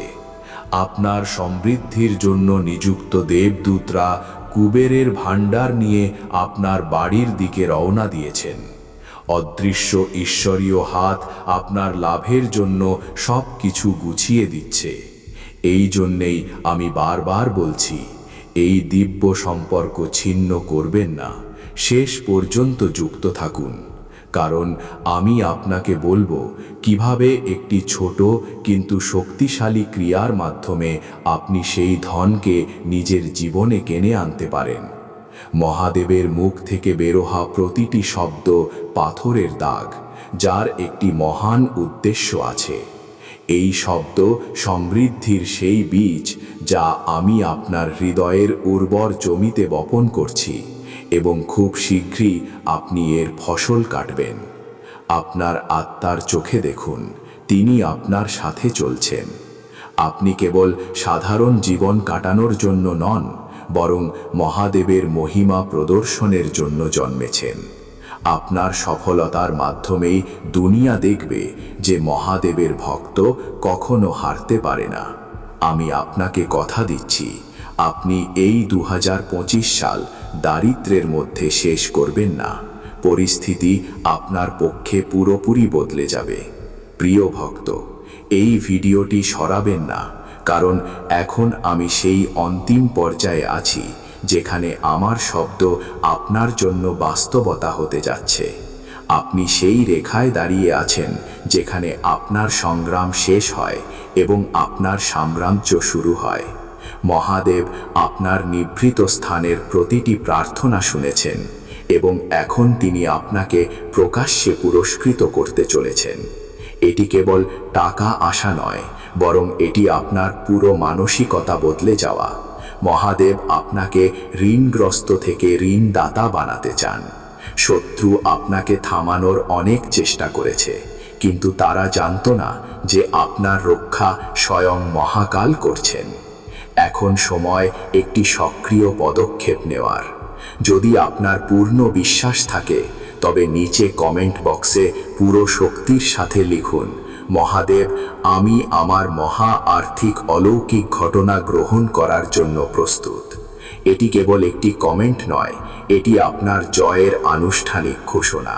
আপনার সমৃদ্ধির জন্য নিযুক্ত দেবদূতরা কুবেরের ভাণ্ডার নিয়ে আপনার বাড়ির দিকে রওনা দিয়েছেন। অদৃশ্য ঈশ্বরীয় হাত আপনার লাভের জন্য সব কিছু গুছিয়ে দিচ্ছে। এই জন্যেই আমি বারবার বলছি, এই দিব্য সম্পর্ক ছিন্ন করবেন না, শেষ পর্যন্ত যুক্ত থাকুন। কারণ আমি আপনাকে বলবো কিভাবে একটি ছোট কিন্তু শক্তিশালী ক্রিয়ার মাধ্যমে আপনি সেই ধনকে নিজের জীবনে টেনে আনতে পারেন। মহাদেবের মুখ থেকে বেরোহা প্রতিটি শব্দ পাথরের দাগ, যার একটি মহান উদ্দেশ্য আছে। এই শব্দ সমৃদ্ধির সেই বীজ যা আমি আপনার হৃদয়ের উর্বর জমিতে বপন করছি, এবং খুব শীঘ্রই আপনি এর ফসল কাটবেন। আপনার আত্মার চোখে দেখুন, তিনি আপনার সাথে চলছেন। আপনি কেবল সাধারণ জীবন কাটানোর জন্য নন, বরং মহাদেবের মহিমা প্রদর্শনের জন্য জন্মেছেন। আপনার সফলতার মাধ্যমেই দুনিয়া দেখবে যে মহাদেবের ভক্ত কখনো হারতে পারে না। আমি আপনাকে কথা দিচ্ছি, আপনি এই 2025 সাল দারিদ্র্যের মধ্যে শেষ করবেন না। পরিস্থিতি আপনার পক্ষে পুরোপুরি বদলে যাবে। প্রিয় ভক্ত, এই ভিডিওটি সরাবেন না, কারণ এখন আমি সেই অন্তিম পর্যায়ে আছি যেখানে আমার শব্দ আপনার জন্য বাস্তবতা হতে যাচ্ছে। আপনি সেই রেখায় দাঁড়িয়ে আছেন যেখানে আপনার সংগ্রাম শেষ হয় এবং আপনার সাম্রাজ্য শুরু হয়। মহাদেব আপনার নিভৃত স্থানের প্রতিটি প্রার্থনা শুনেছেন এবং এখন তিনি আপনাকে প্রকাশ্যে পুরস্কৃত করতে চলেছেন। এটি কেবল টাকা আসা নয়, বরং এটি আপনার পুরো মানসিকতা বদলে যাওয়া। মহাদেব আপনাকে ঋণগ্রস্ত থেকে ঋণদাতা বানাতে চান। শত্রু আপনাকে থামানোর অনেক চেষ্টা করেছে, কিন্তু তারা জানতো না যে আপনার রক্ষা স্বয়ং মহাকাল করছেন। এখন সময় একটি সক্রিয় পদক্ষেপ নেওয়ার। যদি আপনার পূর্ণ বিশ্বাস থাকে, তবে নিচে কমেন্ট বক্সে পুরো শক্তির সাথে লিখুন, মহাদেব, আমি আমার মহা আর্থিক অলৌকিক ঘটনা গ্রহণ করার জন্য প্রস্তুত। এটি কেবল একটি কমেন্ট নয়, এটি আপনার জয়ের আনুষ্ঠানিক ঘোষণা।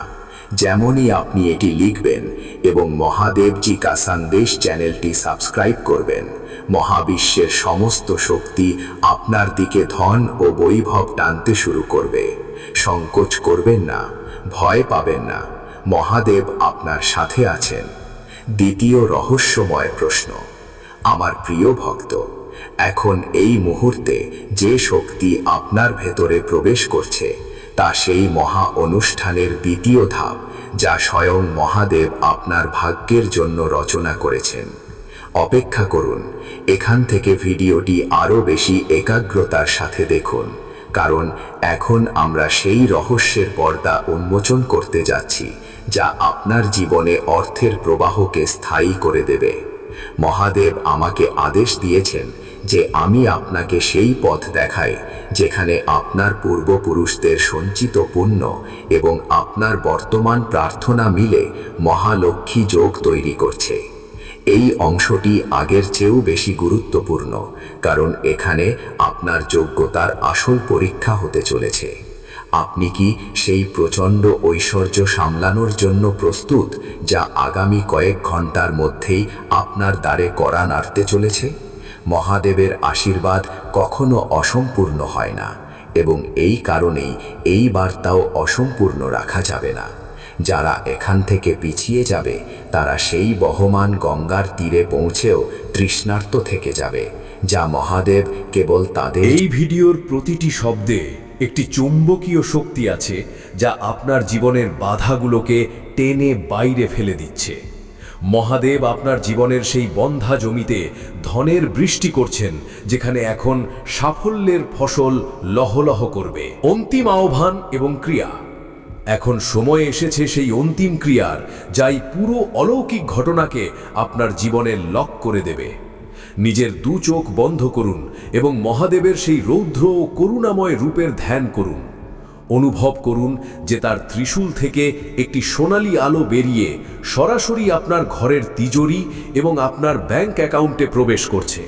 যেমনই আপনি এটি লিখবেন এবং মহাদেবজি কা সন্দেশ চ্যানেলটি সাবস্ক্রাইব করবেন, মহাবিশ্বের সমস্ত শক্তি আপনার দিকে ধন ও বৈভব টানতে শুরু করবে। সংকোচ করবেন না, ভয় পাবেন না, মহাদেব আপনার সাথে আছেন। দ্বিতীয় রহস্যময় প্রশ্ন। আমার প্রিয় ভক্ত, এখন এই মুহূর্তে যে শক্তি আপনার ভেতরে প্রবেশ করছে তা সেই মহা অনুষ্ঠানের দ্বিতীয় ধাপ, যা স্বয়ং মহাদেব আপনার ভাগ্যের জন্য রচনা করেছেন। অপেক্ষা করুন, এখান থেকে ভিডিওটি আরও বেশি একাগ্রতার সাথে দেখুন, কারণ এখন আমরা সেই রহস্যের পর্দা উন্মোচন করতে যাচ্ছি যা আপনার জীবনে অর্থের প্রবাহকে স্থায়ী করে দেবে। মহাদেব আমাকে আদেশ দিয়েছেন যে আমি আপনাকে সেই পথ দেখাই যেখানে আপনার পূর্বপুরুষদের সঞ্চিত পুণ্য এবং আপনার বর্তমান প্রার্থনা মিলে মহালক্ষ্মী যোগ তৈরি করছে। এই অংশটি আগের চেয়েও বেশি গুরুত্বপূর্ণ, কারণ এখানে আপনার যোগ্যতার আসল পরীক্ষা হতে চলেছে। আপনি কি সেই প্রচণ্ড ঐশ্বর্য সামলানোর জন্য প্রস্তুত, যা আগামী কয়েক ঘন্টার মধ্যেই আপনার দ্বারে কড়া নাড়তে চলেছে? মহাদেবের আশীর্বাদ কখনো অসম্পূর্ণ হয় না, এবং এই কারণেই এই বার্তাও অসম্পূর্ণ রাখা যাবে না। যারা এখান থেকে পিছিয়ে যাবে তারা সেই বহমান গঙ্গার তীরে পৌঁছেও তৃষ্ণার্ত থেকে যাবে, যা মহাদেব কেবল তাদের। এই ভিডিওর প্রতিটি শব্দে একটি চুম্বকীয় শক্তি আছে যা আপনার জীবনের বাধাগুলোকে টেনে বাইরে ফেলে দিচ্ছে। মহাদেব আপনার জীবনের সেই বন্ধা জমিতে ধনের বৃষ্টি করছেন, যেখানে এখন সাফল্যের ফসল লহলহ করবে। অন্তিম আহ্বান এবং ক্রিয়া। এখন সময় এসেছে সেই অন্তিম ক্রিয়ার, যাই পুরো অলৌকিক ঘটনাকে আপনার জীবনে লক করে দেবে। নিজের দু চোখ বন্ধ করুন এবং মহাদেবের সেই রৌদ্র ও করুণাময় রূপের ধ্যান করুন। অনুভব করুন যে তার ত্রিশূল থেকে একটি সোনালী আলো বেরিয়ে সরাসরি আপনার ঘরের তিজোরি এবং আপনার ব্যাংক অ্যাকাউন্টে প্রবেশ করছে।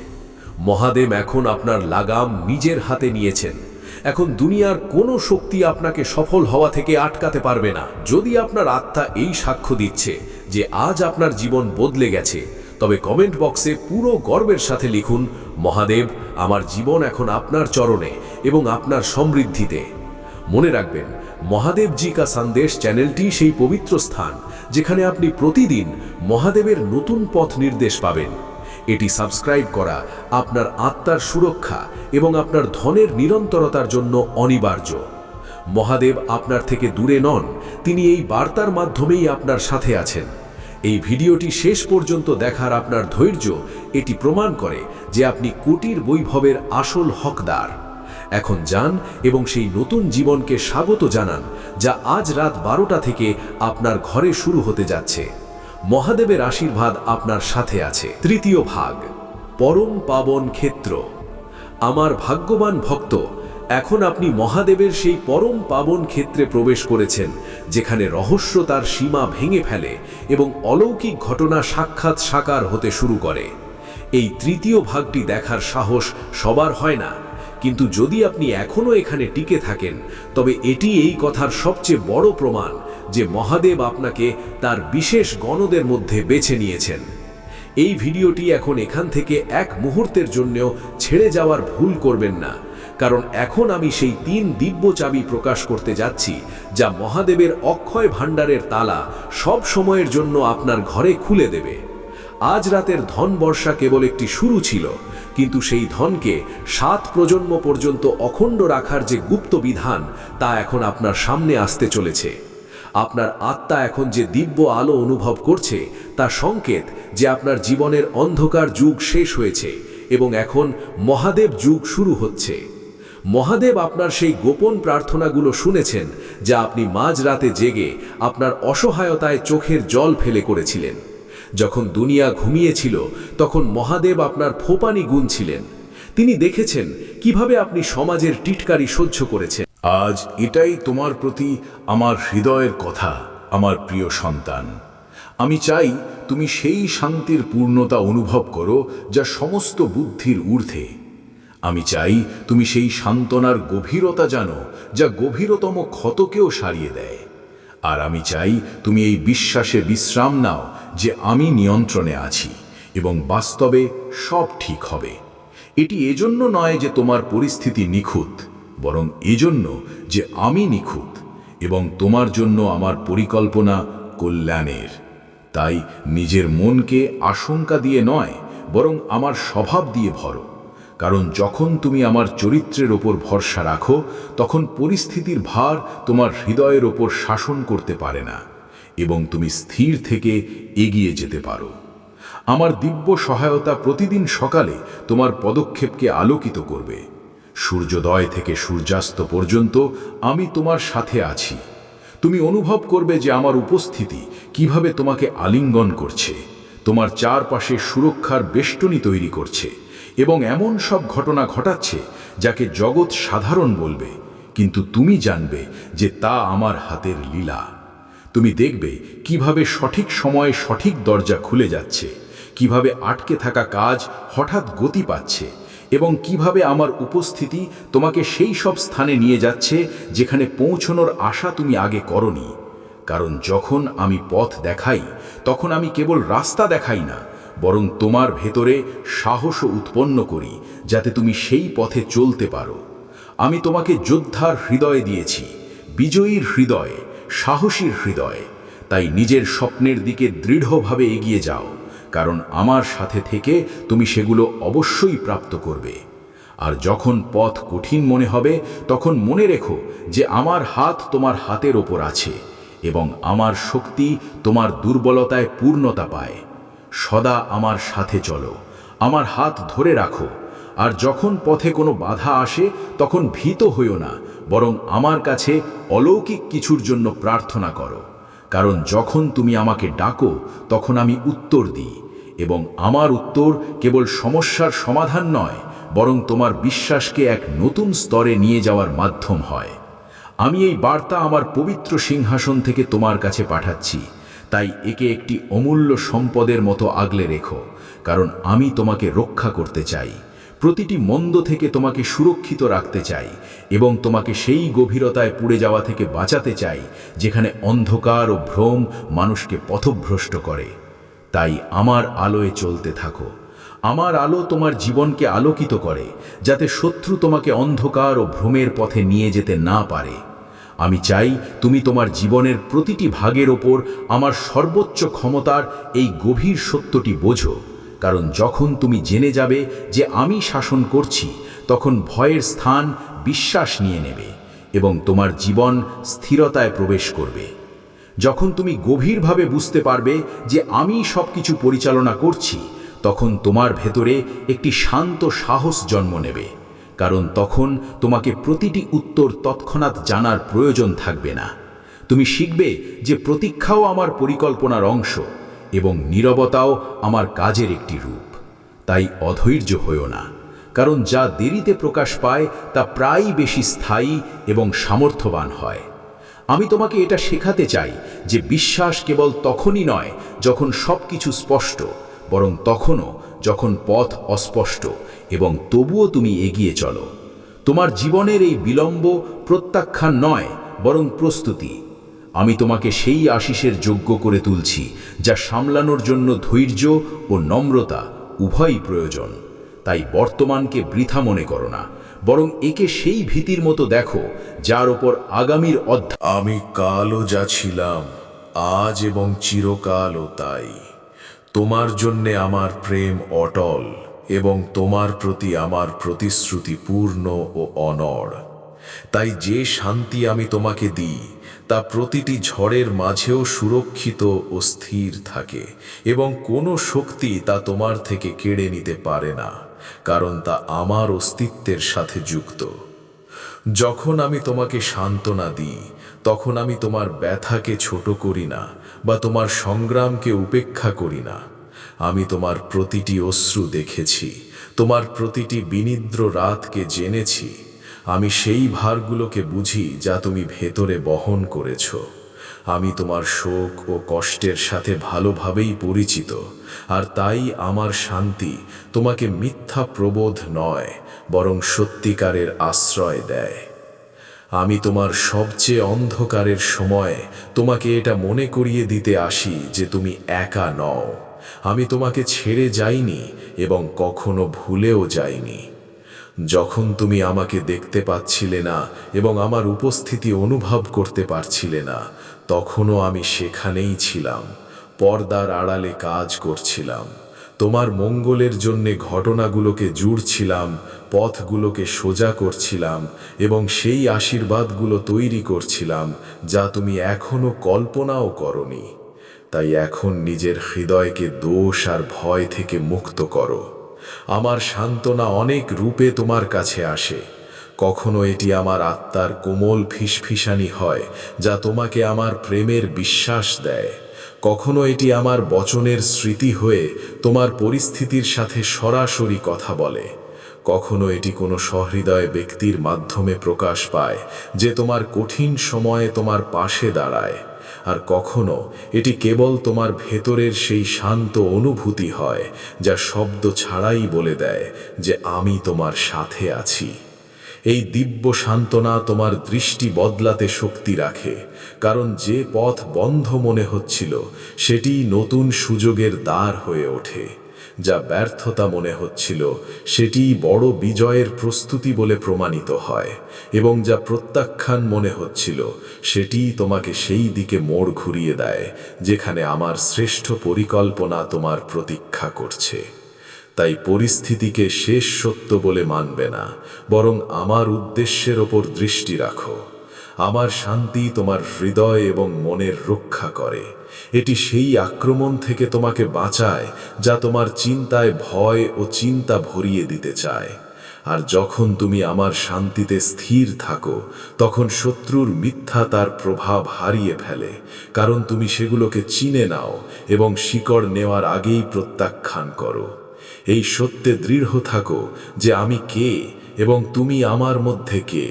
মহাদেব এখন আপনার লাগাম নিজের হাতে নিয়েছেন। এখন দুনিয়ার কোনো শক্তি আপনাকে সফল হওয়া থেকে আটকাতে পারবে না। যদি আপনার আত্মা এই সাক্ষ্য দিচ্ছে যে আজ আপনার জীবন বদলে গেছে, তবে কমেন্ট বক্সে পুরো গর্বের সাথে লিখুন, মহাদেব, আমার জীবন এখন আপনার চরণে এবং আপনার সমৃদ্ধিতে। মনে রাখবেন, মহাদেবজি কা সন্দেশ চ্যানেলটি সেই পবিত্র স্থান যেখানে আপনি প্রতিদিন মহাদেবের নতুন পথ নির্দেশ পাবেন। এটি সাবস্ক্রাইব করা আপনার আত্মার সুরক্ষা এবং আপনার ধনের নিরন্তরতার জন্য অনিবার্য। মহাদেব আপনার থেকে দূরে নন, তিনি এই বার্তার মাধ্যমেই আপনার সাথে আছেন। এই ভিডিওটি শেষ পর্যন্ত দেখার আপনার ধৈর্য এটি প্রমাণ করে যে আপনি কোটির বৈভবের আসল হকদার। এখন যান এবং সেই নতুন জীবনকে স্বাগত জানান যা আজ রাত 12টা থেকে আপনার ঘরে শুরু হতে যাচ্ছে। মহাদেবের আশীর্বাদ আপনার সাথে আছে। তৃতীয় ভাগ, পরম পাবন ক্ষেত্র। আমার ভাগ্যবান ভক্ত, এখন আপনি মহাদেবের সেই পরম পাবন ক্ষেত্রে প্রবেশ করেছেন, যেখানে রহস্য তার সীমা ভেঙে ফেলে এবং অলৌকিক ঘটনা সাক্ষাৎ সাকার হতে শুরু করে। এই তৃতীয় ভাগটি দেখার সাহস সবার হয় না, কিন্তু যদি আপনি এখনও এখানে টিকে থাকেন, তবে এটি এই কথার সবচেয়ে বড় প্রমাণ যে মহাদেব আপনাকে তার বিশেষ গণদের মধ্যে বেছে নিয়েছেন। এই ভিডিওটি এখন এখান থেকে এক মুহূর্তের জন্যও ছেড়ে যাওয়ার ভুল করবেন না, কারণ এখন আমি সেই 3 দিব্য চাবি প্রকাশ করতে যাচ্ছি যা মহাদেবের অক্ষয় ভাণ্ডারের তালা সব সময়ের জন্য আপনার ঘরে খুলে দেবে। আজ রাতের ধন বর্ষা কেবল একটি শুরু ছিল, কিন্তু সেই ধনকে 7 প্রজন্ম পর্যন্ত অখণ্ড রাখার যে গুপ্ত বিধান তা এখন আপনার সামনে আসতে চলেছে। আপনার আত্মা এখন যে দিব্য আলো অনুভব করছে তা সংকেত যে আপনার জীবনের অন্ধকার যুগ শেষ হয়েছে এবং এখন মহাদেব যুগ শুরু হচ্ছে। মহাদেব আপনার সেই গোপন প্রার্থনাগুলো শুনেছেন যা আপনি মাঝরাতে জেগে আপনার অসহায়তায় চোখের জল ফেলে করেছিলেন। যখন দুনিয়া ঘুমিয়েছিল তখন মহাদেব আপনার ফোপানি গুনছিলেন। তিনি দেখেছেন কিভাবে আপনি সমাজের টিটকারি সহ্য করেছেন। আজ এটাই তোমার প্রতি আমার হৃদয়ের কথা, আমার প্রিয় সন্তান। আমি চাই তুমি সেই শান্তির পূর্ণতা অনুভব করো যা সমস্ত বুদ্ধির ঊর্ধ্বে। আমি চাই তুমি সেই সান্ত্বনার গভীরতা জানো যা গভীরতম ক্ষতকেও সারিয়ে দেয়। আর আমি চাই তুমি এই বিশ্বাসে বিশ্রাম নাও যে আমি নিয়ন্ত্রণে আছি এবং বাস্তবে সব ঠিক হবে। এটি এজন্য নয় যে তোমার পরিস্থিতি নিখুঁত, বরং এজন্য যে আমি নিখুঁত এবং তোমার জন্য আমার পরিকল্পনা কল্যাণের। তাই নিজের মনকে আশঙ্কা দিয়ে নয়, বরং আমার স্বভাব দিয়ে ভরো। কারণ যখন তুমি আমার চরিত্রের ওপর ভরসা রাখো, তখন পরিস্থিতির ভার তোমার হৃদয়ের ওপর শাসন করতে পারে না এবং তুমি স্থির থেকে এগিয়ে যেতে পারো। আমার দিব্য সহায়তা প্রতিদিন সকালে তোমার পদক্ষেপকে আলোকিত করবে। সূর্যোদয় থেকে সূর্যাস্ত পর্যন্ত আমি তোমার সাথে আছি। তুমি অনুভব করবে যে আমার উপস্থিতি কিভাবে তোমাকে আলিঙ্গন করছে, তোমার চারপাশে সুরক্ষার বেষ্টনী তৈরি করছে এবং এমন সব ঘটনা ঘটাচ্ছে যাকে জগৎ সাধারণ বলবে, কিন্তু তুমি জানবে যে তা আমার হাতের লীলা। তুমি দেখবে কিভাবে সঠিক সময়ে সঠিক দরজা খুলে যাচ্ছে, কিভাবে আটকে থাকা কাজ হঠাৎ গতি পাচ্ছে এবং কিভাবে আমার উপস্থিতি তোমাকে সেই সব স্থানে নিয়ে যাচ্ছে যেখানে পৌঁছানোর আশা তুমি আগে করনি। কারণ যখন আমি পথ দেখাই, তখন আমি কেবল রাস্তা দেখাই না, বরং তোমার ভেতরে সাহসও উৎপন্ন করি যাতে তুমি সেই পথে চলতে পারো। আমি তোমাকে যোদ্ধার হৃদয় দিয়েছি, বিজয়ীর হৃদয়, সাহসীর হৃদয়। তাই নিজের স্বপ্নের দিকে দৃঢ়ভাবে এগিয়ে যাও, কারণ আমার সাথে থেকে তুমি সেগুলো অবশ্যই প্রাপ্ত করবে। আর যখন পথ কঠিন মনে হবে, তখন মনে রেখো যে আমার হাত তোমার হাতের ওপর আছে এবং আমার শক্তি তোমার দুর্বলতায় পূর্ণতা পায়। সদা আমার সাথে চলো, আমার হাত ধরে রাখো। আর যখন পথে কোনো বাধা আসে, তখন ভীত হইও না, বরং আমার কাছে অলৌকিক কিছুর জন্য প্রার্থনা করো। কারণ যখন তুমি আমাকে ডাকো, তখন আমি উত্তর দিই এবং আমার উত্তর কেবল সমস্যার সমাধান নয়, বরং তোমার বিশ্বাসকে এক নতুন স্তরে নিয়ে যাওয়ার মাধ্যম হয়। আমি এই বার্তা আমার পবিত্র সিংহাসন থেকে তোমার কাছে পাঠাচ্ছি, তাই একে একটি অমূল্য সম্পদের মতো আগলে রেখো, কারণ আমি তোমাকে রক্ষা করতে চাই, প্রতিটি মন্দ থেকে তোমাকে সুরক্ষিত রাখতে চাই এবং তোমাকে সেই গভীরতায় পুড়ে যাওয়া থেকে বাঁচাতে চাই যেখানে অন্ধকার ও ভ্রম মানুষকে পথভ্রষ্ট করে। তাই আমার আলোয় চলতে থাকো। আমার আলো তোমার জীবনকে আলোকিত করে, যাতে শত্রু তোমাকে অন্ধকার ও ভ্রমের পথে নিয়ে যেতে না পারে। আমি চাই তুমি তোমার জীবনের প্রতিটি ভাগের ওপর আমার সর্বোচ্চ ক্ষমতার এই গভীর সত্যটি বোঝো, কারণ যখন তুমি জেনে যাবে যে আমি শাসন করছি, তখন ভয়ের স্থান বিশ্বাস নিয়ে নেবে এবং তোমার জীবন স্থিরতায় প্রবেশ করবে। যখন তুমি গভীরভাবে বুঝতে পারবে যে আমি সবকিছু পরিচালনা করছি, তখন তোমার ভেতরে একটি শান্ত সাহস জন্ম নেবে, কারণ তখন তোমাকে প্রতিটি উত্তর তৎক্ষণাৎ জানার প্রয়োজন থাকবে না। তুমি শিখবে যে প্রতীক্ষাও আমার পরিকল্পনার অংশ এবং নীরবতাও আমার কাজের একটি রূপ। তাই অধৈর্য হয়ো না, কারণ যা দেরিতে প্রকাশ পায় তা প্রায়ই বেশি স্থায়ী এবং সামর্থ্যবান হয়। আমি তোমাকে এটা শেখাতে চাই যে বিশ্বাস কেবল তখনই নয় যখন সবকিছু স্পষ্ট, বরং তখনও যখন পথ অস্পষ্ট এবং তবুও তুমি এগিয়ে চলো। তোমার জীবনের এই বিলম্ব প্রত্যাখ্যান নয়, বরং প্রস্তুতি। আমি তোমাকে সেই আশিসের যোগ্য করে তুলছি যা সামলানোর জন্য ধৈর্য ও নম্রতা উভয়ই প্রয়োজন। তাই বর্তমানকে বৃথা মনে করো না, বরং একে সেই ভীতির মতো দেখো যার ওপর আগামীর অধ্যায়। আমি কালও যা ছিলাম, আজ এবং চিরকালও তাই। তোমার জন্যে আমার প্রেম অটল এবং তোমার প্রতি আমার প্রতিশ্রুতি পূর্ণ ও অনড়। তাই যে শান্তি আমি তোমাকে দিই তা প্রতিটি ঝড়ের মাঝেও সুরক্ষিত ও স্থির থাকে এবং কোনো শক্তি তা তোমার থেকে কেড়ে নিতে পারে না, কারণ তা আমার অস্তিত্বের সাথে যুক্ত। যখন আমি তোমাকে সান্ত্বনা দিই, তখন আমি তোমার ব্যথাকে ছোট করি না বা তোমার সংগ্রামকে উপেক্ষা করি না। আমি তোমার প্রতিটি অশ্রু দেখেছি, তোমার প্রতিটি বিনিদ্র রাতকে জেনেছি। আমি সেই ভারগুলোকে বুঝি যা তুমি ভেতরে বহন করেছ। আমি তোমার শোক ও কষ্টের সাথে ভালোভাবেই পরিচিত, আর তাই আমার শান্তি তোমাকে মিথ্যা প্রবোধ নয়, বরং সত্যিকারের আশ্রয় দেয়। আমি তোমার সবচেয়ে অন্ধকারের সময়ে তোমাকে এটা মনে করিয়ে দিতে আসি যে তুমি একা নও। আমি তোমাকে ছেড়ে যাইনি এবং কখনো ভুলেও যাইনি। যখন তুমি আমাকে দেখতে পাচ্ছিলে না এবং আমার উপস্থিতি অনুভব করতে পারছিলে না, তখনও আমি সেখানেই ছিলাম, পর্দার আড়ালে কাজ করছিলাম। তোমার মঙ্গলের জন্যে ঘটনাগুলোকে জুড়ছিলাম, পথগুলোকে সোজা করছিলাম এবং সেই আশীর্বাদগুলো তৈরি করছিলাম যা তুমি এখনো কল্পনাও করনি। তাই এখন নিজের হৃদয়কে দোষ আর ভয় থেকে মুক্ত করো। আমার সান্ত্বনা অনেক রূপে তোমার কাছে আসে। কখনো এটি আমার আত্মার কোমল ফিসফিসানি হয় যা তোমাকে আমার প্রেমের বিশ্বাস দেয়। কখনো এটি আমার বচনের স্মৃতি হয়ে তোমার পরিস্থিতির সাথে সরাসরি কথা বলে। কখনো এটি কোনো সহৃদয় ব্যক্তির মাধ্যমে প্রকাশ পায় যে তোমার কঠিন সময়ে তোমার পাশে দাঁড়ায়। আর কখনো এটি কেবল তোমার ভেতরের সেই শান্ত অনুভূতি হয় যা শব্দ ছাড়াই বলে দেয় যে আমি তোমার সাথে আছি। এই দিব্য সান্ত্বনা তোমার দৃষ্টি বদলাতে শক্তি রাখে, কারণ যে পথ বন্ধ মনে হচ্ছিল সেটি নতুন সুযোগের দ্বার হয়ে ওঠে। যা ব্যর্থতা মনে হচ্ছিল সেটি বড় বিজয়ের প্রস্তুতি বলে প্রমাণিত হয়, এবং যা প্রত্যাখ্যান মনে হচ্ছিল সেটি তোমাকে সেই দিকে মোড় ঘুরিয়ে দেয় যেখানে আমার শ্রেষ্ঠ পরিকল্পনা তোমার প্রতীক্ষা করছে। তাই পরিস্থিতিকে শেষ সত্য বলে মানবে না, বরং আমার উদ্দেশ্যের ওপর দৃষ্টি রাখো। আমার শান্তি তোমার হৃদয় এবং মনের রক্ষা করে। এটি সেই আক্রমণ থেকে তোমাকে বাঁচায় যা তোমার চিন্তায় ভয় ও চিন্তা ভরিয়ে দিতে চায়। আর যখন তুমি আমার শান্তিতে স্থির থাকো, তখন শত্রুর মিথ্যা তার প্রভাব হারিয়ে ফেলে, কারণ তুমি সেগুলোকে চিনে নাও এবং শিকড় নেওয়ার আগেই প্রত্যাখ্যান করো। এই সত্যে দৃঢ় থাকো যে আমি কে এবং তুমি আমার মধ্যে কে।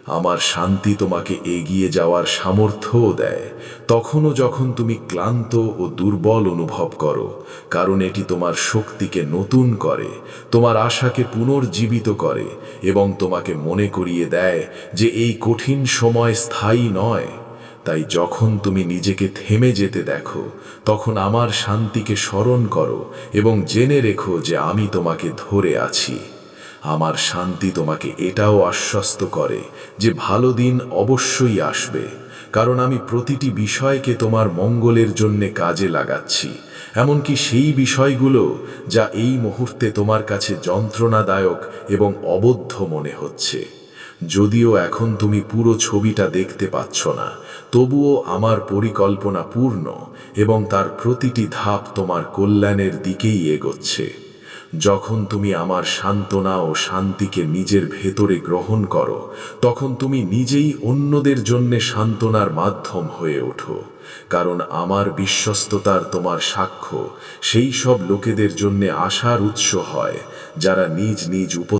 আমার শান্তি তোমাকে এগিয়ে যাওয়ার সামর্থ্যও দেয়, তখনও যখন তুমি ক্লান্ত ও দুর্বল অনুভব করো, কারণ এটি তোমার শক্তিকে নতুন করে, তোমার আশাকে পুনর্জীবিত করে এবং তোমাকে মনে করিয়ে দেয় যে এই কঠিন সময় স্থায়ী নয়। তাই যখন তুমি নিজেকে থেমে যেতে দেখো, তখন আমার শান্তিকে স্মরণ করো এবং জেনে রেখো যে আমি তোমাকে ধরে আছি। আমার শান্তি তোমাকে এটাও আশ্বস্ত করে যে ভালো দিন অবশ্যই আসবে, কারণ আমি প্রতিটি বিষয়কে তোমার মঙ্গলের জন্য কাজে লাগাচ্ছি, এমনকি সেই বিষয়গুলো যা এই মুহূর্তে তোমার কাছে যন্ত্রণাদায়ক এবং অবদ্ধ মনে হচ্ছে। যদিও এখন তুমি পুরো ছবিটা দেখতে পাচ্ছ না, তবুও আমার পরিকল্পনা পূর্ণ এবং তার প্রতিটি ধাপ তোমার কল্যাণের দিকেই এগোচ্ছে। যখন তুমি আমার সান্ত্বনা ও শান্তিকে নিজের ভেতরে গ্রহণ করো, তখন তুমি নিজেই অন্যদের জন্য সান্ত্বনার মাধ্যম হয়ে ওঠো, কারণ আমার বিশ্বস্ততার তোমার সাক্ষ্য সেই সব লোকেদের জন্য আশার উৎস হয় যারা নিজ নিজ